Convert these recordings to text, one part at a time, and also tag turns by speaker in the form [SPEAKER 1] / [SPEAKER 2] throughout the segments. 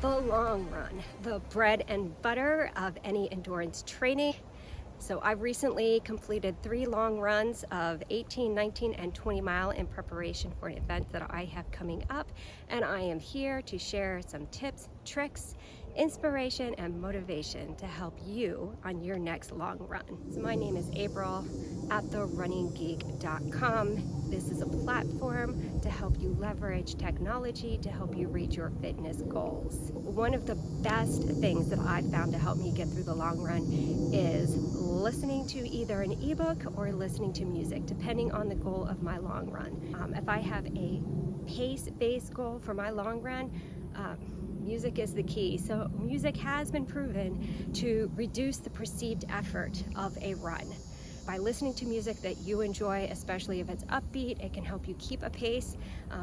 [SPEAKER 1] The long run, the bread and butter of any endurance training. So I've recently completed 3 long runs of 18, 19, and 20 mile in preparation for an event that I have coming up. And I am here to share some tips, tricks, inspiration, and motivation to help you on your next long run. So my name is April at therunningsgeek.com. This is a platform to help you leverage technology to help you reach your fitness goals. One of the best things that I've found to help me get through the long run is listening to either an ebook or listening to music, depending on the goal of my long run. If I have a pace-based goal for my long run, music is the key. So music has been proven to reduce the perceived effort of a run. By listening to music that you enjoy, especially if it's upbeat, it can help you keep a pace.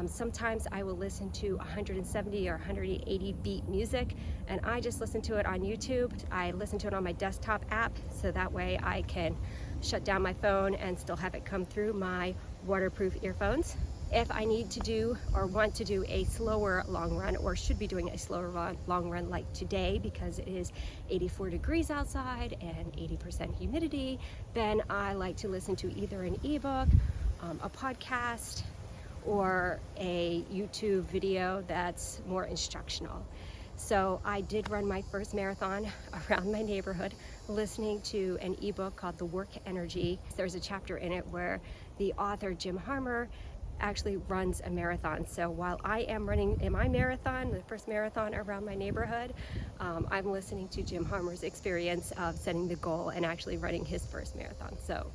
[SPEAKER 1] Sometimes I will listen to 170 or 180 beat music, and I just listen to it on YouTube. I listen to it on my desktop app, so that way I can shut down my phone and still have it come through my waterproof earphones. If I need to do or want to do a slower long run, or should be doing a slower long run like today because it is 84 degrees outside and 80% humidity, then I like to listen to either an ebook, a podcast, or a YouTube video that's more instructional. So I did run my first marathon around my neighborhood listening to an ebook called The Work Energy. There's a chapter in it where the author Jim Harmer actually runs a marathon. So while I am running in my marathon, the first marathon around my neighborhood, I'm listening to Jim Harmer's experience of setting the goal and actually running his first marathon. So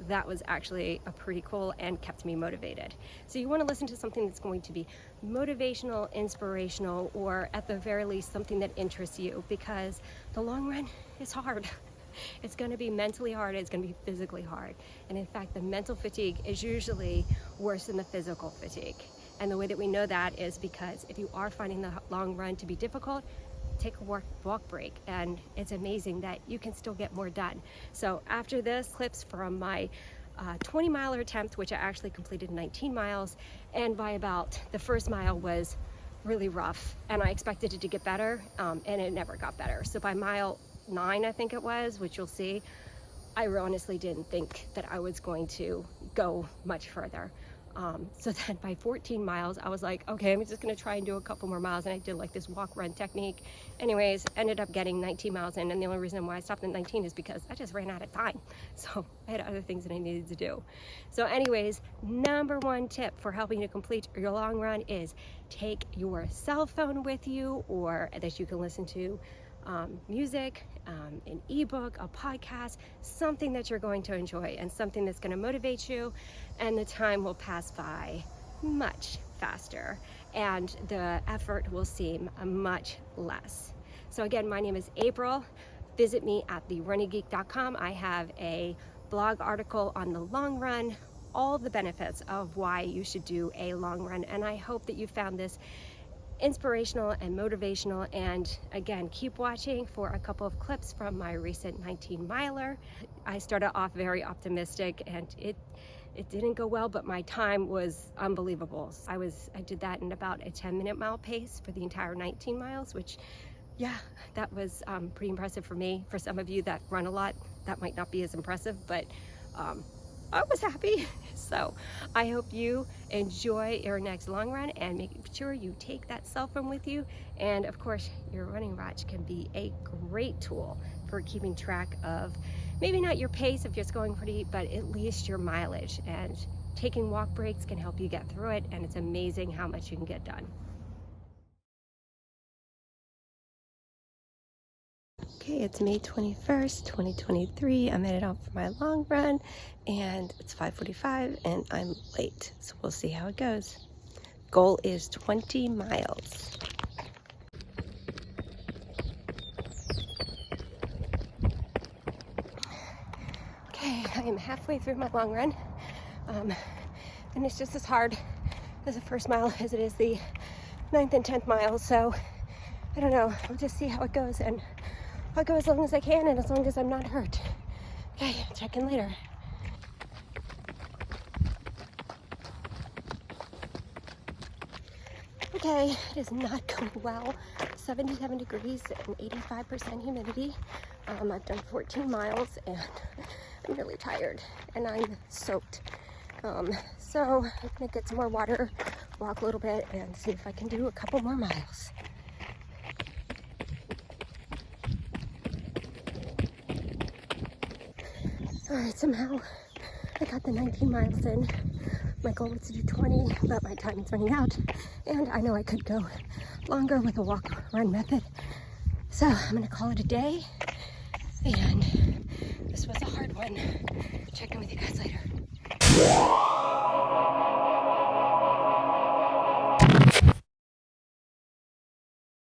[SPEAKER 1] that was actually a pretty cool and kept me motivated. So you want to listen to something that's going to be motivational, inspirational, or at the very least something that interests you, because the long run is hard. It's going to be mentally hard, it's going to be physically hard. And in fact, the mental fatigue is usually worse than the physical fatigue. And the way that we know that is because if you are finding the long run to be difficult, take a walk break, and it's amazing that you can still get more done. So after this, clips from my 20 miler attempt, which I actually completed 19 miles, and by about the first mile was really rough, and I expected it to get better, and it never got better. So by mile 9, I think it was, which you'll see, I honestly didn't think that I was going to go much further. So then by 14 miles, I was like, okay, I'm just gonna try and do a couple more miles, and I did like this walk-run technique. Anyways, ended up getting 19 miles in, and the only reason why I stopped at 19 is because I just ran out of time. So I had other things that I needed to do. So anyways, number 1 tip for helping to complete your long run is take your cell phone with you, or that you can listen to music, an ebook, a podcast, something that you're going to enjoy and something that's going to motivate you, and the time will pass by much faster and the effort will seem much less. So again, my name is April. Visit me at therunningsgeek.com. I have a blog article on the long run, all the benefits of why you should do a long run, and I hope that you found this inspirational and motivational. And again, keep watching for a couple of clips from my recent 19 miler. I started off very optimistic, and it didn't go well, but my time was unbelievable. I did that in about a 10-minute mile pace for the entire 19 miles, which, yeah, that was pretty impressive for me. For some of you that run a lot, that might not be as impressive, but I was happy. So I hope you enjoy your next long run, and make sure you take that cell phone with you. And of course, your running watch can be a great tool for keeping track of maybe not your pace if you're just going pretty, but at least your mileage. And taking walk breaks can help you get through it, and it's amazing how much you can get done. Okay, it's May 21st, 2023. I'm headed out for my long run, and it's 5:45 and I'm late, so we'll see how it goes. Goal is 20 miles. Okay, I am halfway through my long run, and it's just as hard as the first mile as it is the 9th and 10th miles, so I don't know, we'll just see how it goes, and I'll go as long as I can and as long as I'm not hurt. Okay, check in later. Okay, it is not going well. 77 degrees and 85% humidity. I've done 14 miles and I'm really tired and I'm soaked. So I'm gonna get some more water, walk a little bit, and see if I can do a couple more miles. Alright, somehow I got the 19 miles in. My goal was to do 20, but my time is running out, and I know I could go longer with a walk-run method. So I'm gonna call it a day, and this was a hard one. Check in with you guys later.